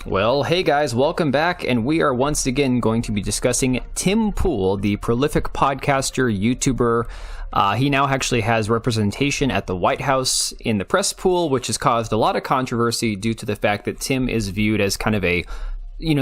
Well, hey guys, welcome back, and we are once again going to be discussing Tim Pool, the prolific podcaster, YouTuber. He now actually has representation at the White House in the press pool, which has caused a lot of controversy due to the fact that Tim is viewed as kind of a,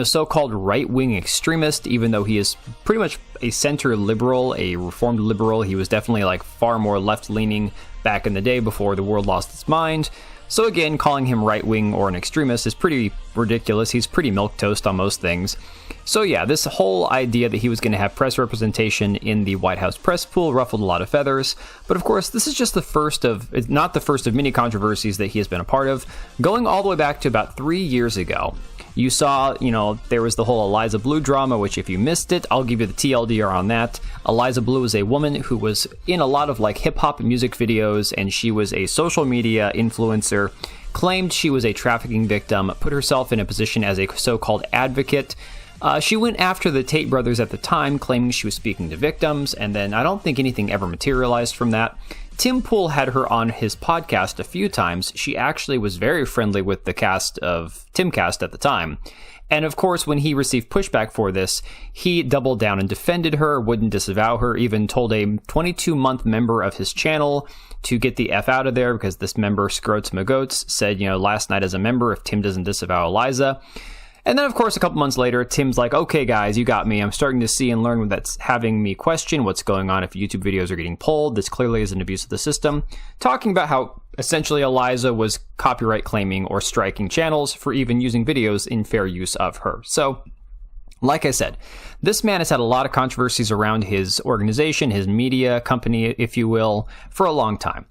so-called right-wing extremist, even though he is pretty much a center liberal, a reformed liberal. He was definitely far more left-leaning back in the day before the world lost its mind. So again, calling him right-wing or an extremist is pretty ridiculous. He's pretty milquetoast on most things. So yeah, this whole idea that he was going to have press representation in the White House press pool ruffled a lot of feathers. But of course, this is just not the first of many controversies that he has been a part of, going all the way back to about 3 years ago. You saw, there was the whole Eliza Blue drama, which if you missed it, I'll give you the TLDR on that. Eliza Blue is a woman who was in a lot of hip-hop music videos, and she was a social media influencer, claimed she was a trafficking victim, put herself in a position as a so-called advocate. She went after the Tate brothers at the time, claiming she was speaking to victims, and then I don't think anything ever materialized from that. Tim Pool had her on his podcast a few times. She actually was very friendly with the cast of Timcast at the time. And of course, when he received pushback for this, he doubled down and defended her, wouldn't disavow her, even told a 22-month member of his channel to get the F out of there because this member, Scroats Magoats, said, last night as a member, if Tim doesn't disavow Eliza. And then, of course, a couple months later, Tim's like, okay, guys, you got me. I'm starting to see and learn that's having me question what's going on if YouTube videos are getting pulled. This clearly is an abuse of the system. Talking about how essentially Eliza was copyright claiming or striking channels for even using videos in fair use of her. So, like I said, this man has had a lot of controversies around his organization, his media company, if you will, for a long time.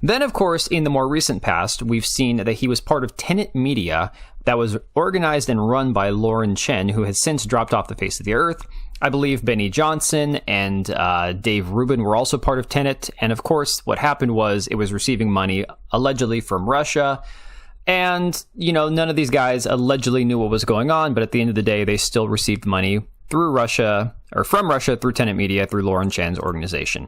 Then, of course, in the more recent past, we've seen that he was part of Tenet Media, that was organized and run by Lauren Chen, who has since dropped off the face of the earth. I believe Benny Johnson and Dave Rubin were also part of Tenet. And of course, what happened was it was receiving money allegedly from Russia. And, none of these guys allegedly knew what was going on. But at the end of the day, they still received money through Russia, or from Russia, through Tenet Media, through Lauren Chen's organization.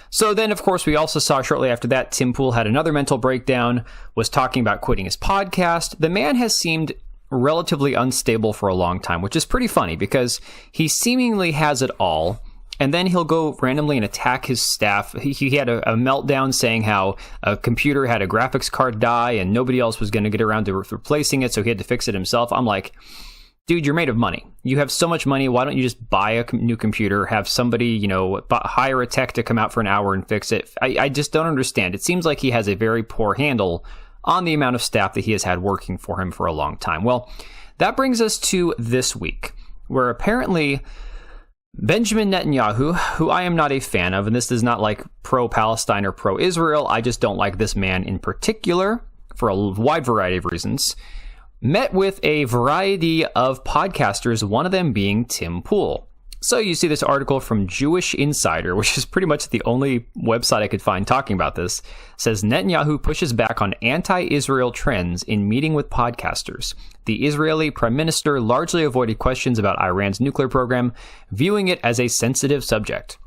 So then, of course, we also saw shortly after that, Tim Pool had another mental breakdown, was talking about quitting his podcast. The man has seemed relatively unstable for a long time, which is pretty funny because he seemingly has it all. And then he'll go randomly and attack his staff. He had a meltdown saying how a computer had a graphics card die and nobody else was going to get around to replacing it, so he had to fix it himself. I'm like, dude, you're made of money. You have so much money. Why don't you just buy a new computer, have somebody, hire a tech to come out for an hour and fix it? I just don't understand. It seems like he has a very poor handle on the amount of staff that he has had working for him for a long time. Well, that brings us to this week, where apparently Benjamin Netanyahu, who I am not a fan of, and this is not pro-Palestine or pro-Israel, I just don't like this man in particular for a wide variety of reasons, met with a variety of podcasters, one of them being Tim Pool. So you see this article from Jewish Insider, which is pretty much the only website I could find talking about this, says Netanyahu pushes back on anti-Israel trends in meeting with podcasters. The Israeli prime minister largely avoided questions about Iran's nuclear program, viewing it as a sensitive subject.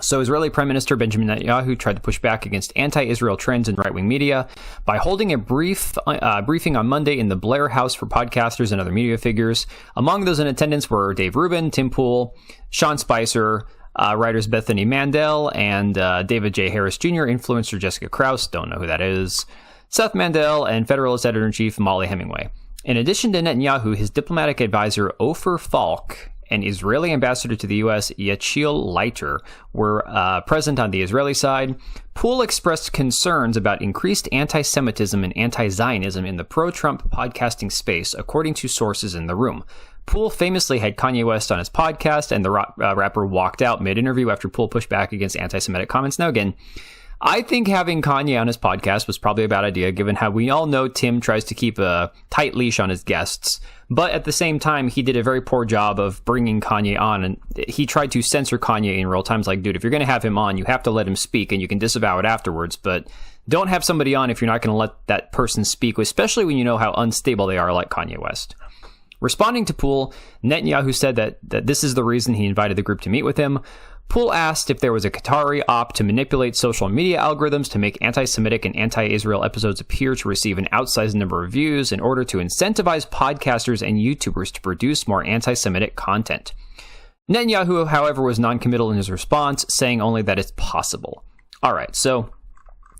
So Israeli Prime Minister Benjamin Netanyahu tried to push back against anti-Israel trends in right-wing media by holding a briefing on Monday in the Blair House for podcasters and other media figures. Among those in attendance were Dave Rubin, Tim Pool, Sean Spicer, writers Bethany Mandel, and David J. Harris Jr., influencer Jessica Krause, don't know who that is, Seth Mandel, and Federalist Editor-in-Chief Molly Hemingway. In addition to Netanyahu, his diplomatic advisor Ofer Falk and Israeli ambassador to the U.S. Yechiel Leiter were present on the Israeli side. Pool expressed concerns about increased anti-Semitism and anti-Zionism in the pro-Trump podcasting space, according to sources in the room. Pool famously had Kanye West on his podcast, and the rapper walked out mid-interview after Pool pushed back against anti-Semitic comments. Now again, I think having Kanye on his podcast was probably a bad idea, given how we all know Tim tries to keep a tight leash on his guests. But at the same time, he did a very poor job of bringing Kanye on, and he tried to censor Kanye in real time. Like, dude, if you're going to have him on, you have to let him speak, and you can disavow it afterwards. But don't have somebody on if you're not going to let that person speak, especially when you know how unstable they are, like Kanye West. Responding to Pool, Netanyahu said that this is the reason he invited the group to meet with him. Poole asked if there was a Qatari op to manipulate social media algorithms to make anti-Semitic and anti-Israel episodes appear to receive an outsized number of views in order to incentivize podcasters and YouTubers to produce more anti-Semitic content. Netanyahu, however, was non-committal in his response, saying only that it's possible. All right, so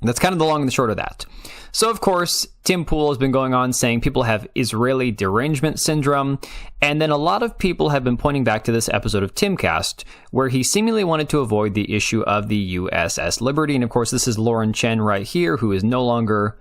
that's kind of the long and the short of that. So, of course, Tim Poole has been going on saying people have Israeli derangement syndrome, and then a lot of people have been pointing back to this episode of Timcast, where he seemingly wanted to avoid the issue of the USS Liberty. And of course, this is Lauren Chen right here, who is no longer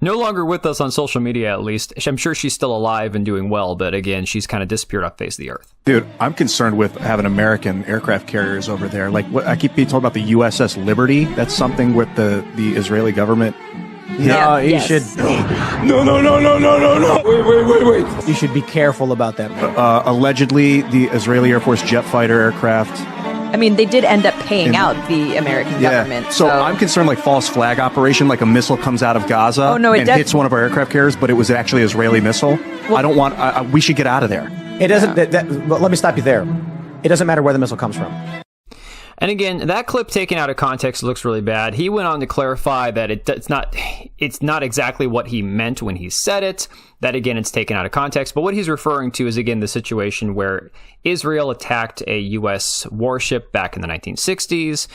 with us on social media, at least. I'm sure she's still alive and doing well, but again, she's kind of disappeared off the face of the earth. Dude, I'm concerned with having American aircraft carriers over there. Like, what I keep being told about the USS Liberty. That's something with the Israeli government. No, you should. No. Wait. You should be careful about that. Allegedly, the Israeli Air Force jet fighter aircraft. I mean, they did end up paying out the American government. So I'm concerned, like, false flag operation, like a missile comes out of Gaza and hits one of our aircraft carriers, but it was actually an Israeli missile. Well, I don't want. We should get out of there. It doesn't. Well, let me stop you there. It doesn't matter where the missile comes from. And again, that clip taken out of context looks really bad. He went on to clarify that it's not exactly what he meant when he said it. That, again, it's taken out of context. But what he's referring to is, again, the situation where Israel attacked a U.S. warship back in the 1960s,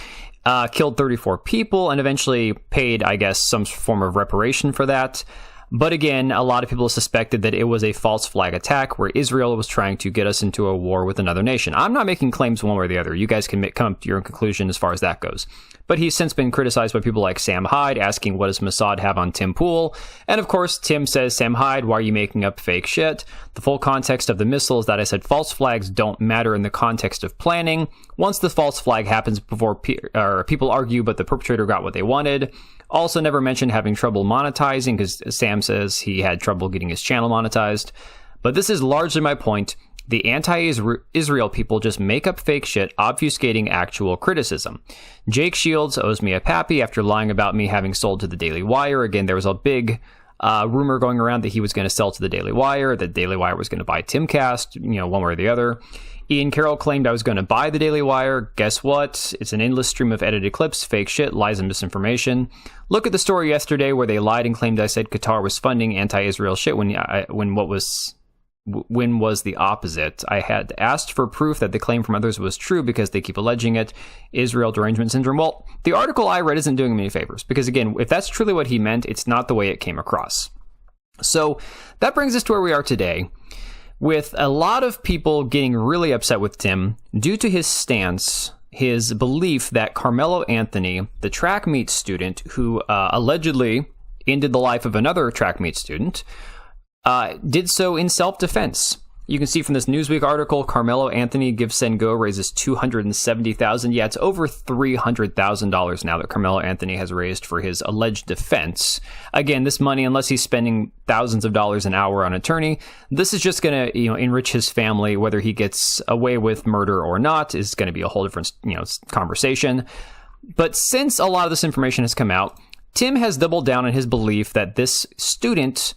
killed 34 people, and eventually paid, I guess, some form of reparation for that. But again, a lot of people suspected that it was a false flag attack where Israel was trying to get us into a war with another nation. I'm not making claims one way or the other. You guys can come up to your own conclusion as far as that goes. But he's since been criticized by people like Sam Hyde, asking what does Mossad have on Tim Poole? And of course, Tim says, Sam Hyde, why are you making up fake shit? The full context of the missile is that I said false flags don't matter in the context of planning. Once the false flag happens before people argue, but the perpetrator got what they wanted. Also never mentioned having trouble monetizing, because Sam says he had trouble getting his channel monetized. But this is largely my point. The anti-Israel people just make up fake shit, obfuscating actual criticism. Jake Shields owes me a pappy after lying about me having sold to the Daily Wire. Again, there was a big rumor going around that he was going to sell to the Daily Wire, that Daily Wire was going to buy Timcast, one way or the other. Ian Carroll claimed I was going to buy the Daily Wire. Guess what? It's an endless stream of edited clips, fake shit, lies, and misinformation. Look at the story yesterday where they lied and claimed I said Qatar was funding anti-Israel shit when was the opposite. I had asked for proof that the claim from others was true because they keep alleging it. Israel derangement syndrome. Well, the article I read isn't doing me any favors because, again, if that's truly what he meant, it's not the way it came across. So that brings us to where we are today, with a lot of people getting really upset with Tim due to his stance, his belief that Karmelo Anthony, the track meet student who allegedly ended the life of another track meet student, did so in self-defense. You can see from this Newsweek article, Karmelo Anthony gives Send Go, raises $270,000. Yeah, it's over $300,000 now that Karmelo Anthony has raised for his alleged defense. Again, this money, unless he's spending thousands of dollars an hour on an attorney, this is just going to, enrich his family. Whether he gets away with murder or not is going to be a whole different, conversation. But since a lot of this information has come out, Tim has doubled down on his belief that this student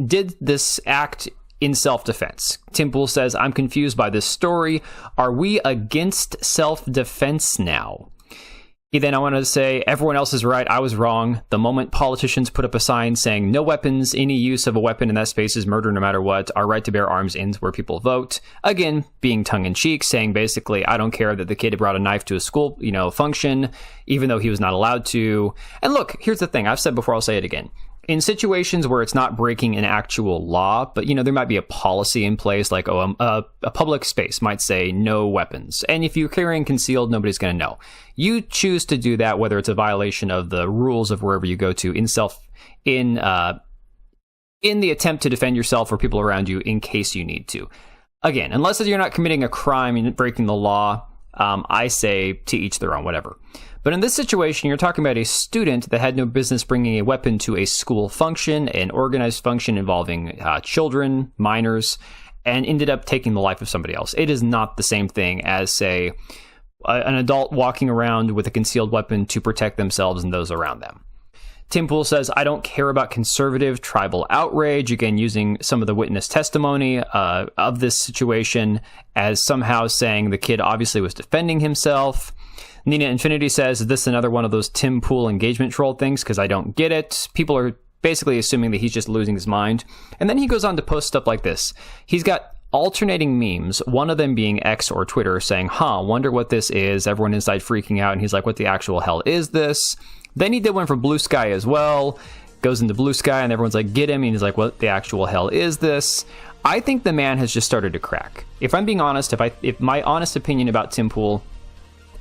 did this act in self-defense. Tim Poole says, I'm confused by this story. Are we against self-defense now? He then, I want to say, everyone else is right. I was wrong. The moment politicians put up a sign saying no weapons, any use of a weapon in that space is murder no matter what, our right to bear arms ends where people vote. Again, being tongue-in-cheek, saying basically, I don't care that the kid brought a knife to a school, function, even though he was not allowed to. And look, here's the thing. I've said before, I'll say it again. In situations where it's not breaking an actual law, but, there might be a policy in place, like, a public space might say no weapons. And if you're carrying concealed, nobody's going to know. You choose to do that, whether it's a violation of the rules of wherever you go to in the attempt to defend yourself or people around you in case you need to. Again, unless you're not committing a crime and breaking the law, I say to each their own, whatever. But in this situation, you're talking about a student that had no business bringing a weapon to a school function, an organized function involving children, minors, and ended up taking the life of somebody else. It is not the same thing as, say, an adult walking around with a concealed weapon to protect themselves and those around them. Tim Pool says, I don't care about conservative tribal outrage, again, using some of the witness testimony of this situation as somehow saying the kid obviously was defending himself. Nina Infinity says, is this another one of those Tim Pool engagement troll things? Because I don't get it. People are basically assuming that he's just losing his mind. And then he goes on to post stuff like this. He's got alternating memes, one of them being X or Twitter, saying, wonder what this is. Everyone inside freaking out. And he's like, what the actual hell is this? Then he did one for Blue Sky as well. Goes into Blue Sky and everyone's like, get him. And he's like, what the actual hell is this? I think the man has just started to crack. If I'm being honest, if my honest opinion about Tim Pool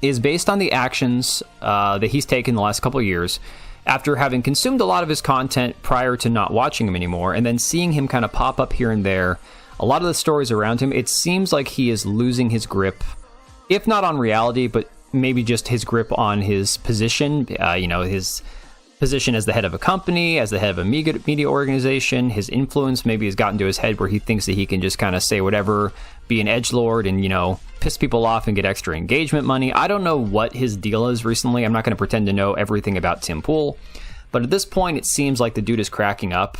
is based on the actions that he's taken the last couple of years, after having consumed a lot of his content prior to not watching him anymore, and then seeing him kind of pop up here and there, a lot of the stories around him, it seems like he is losing his grip, if not on reality, but maybe just his grip on his position, his position as the head of a company, as the head of a media organization. His influence maybe has gotten to his head where he thinks that he can just kind of say whatever, be an edgelord and, piss people off and get extra engagement money. I don't know what his deal is recently. I'm not going to pretend to know everything about Tim Pool. But at this point, it seems like the dude is cracking up.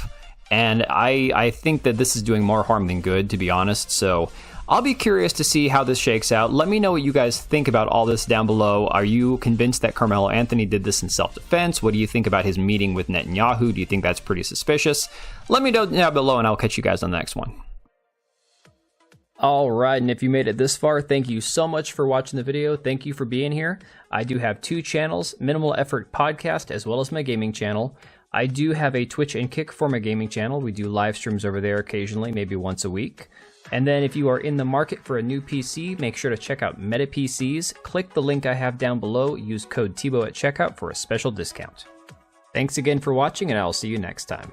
And I think that this is doing more harm than good, to be honest. So I'll be curious to see how this shakes out. Let me know what you guys think about all this down below. Are you convinced that Karmelo Anthony did this in self-defense? What do you think about his meeting with Netanyahu? Do you think that's pretty suspicious? Let me know down below, and I'll catch you guys on the next one. All right, and if you made it this far, thank you so much for watching the video. Thank you for being here. I do have 2 channels, Minimal Effort Podcast, as well as my gaming channel. I do have a Twitch and Kick for my gaming channel. We do live streams over there occasionally, maybe once a week. And then if you are in the market for a new PC, make sure to check out Meta PCs. Click the link I have down below. Use code TBO at checkout for a special discount. Thanks again for watching, and I'll see you next time.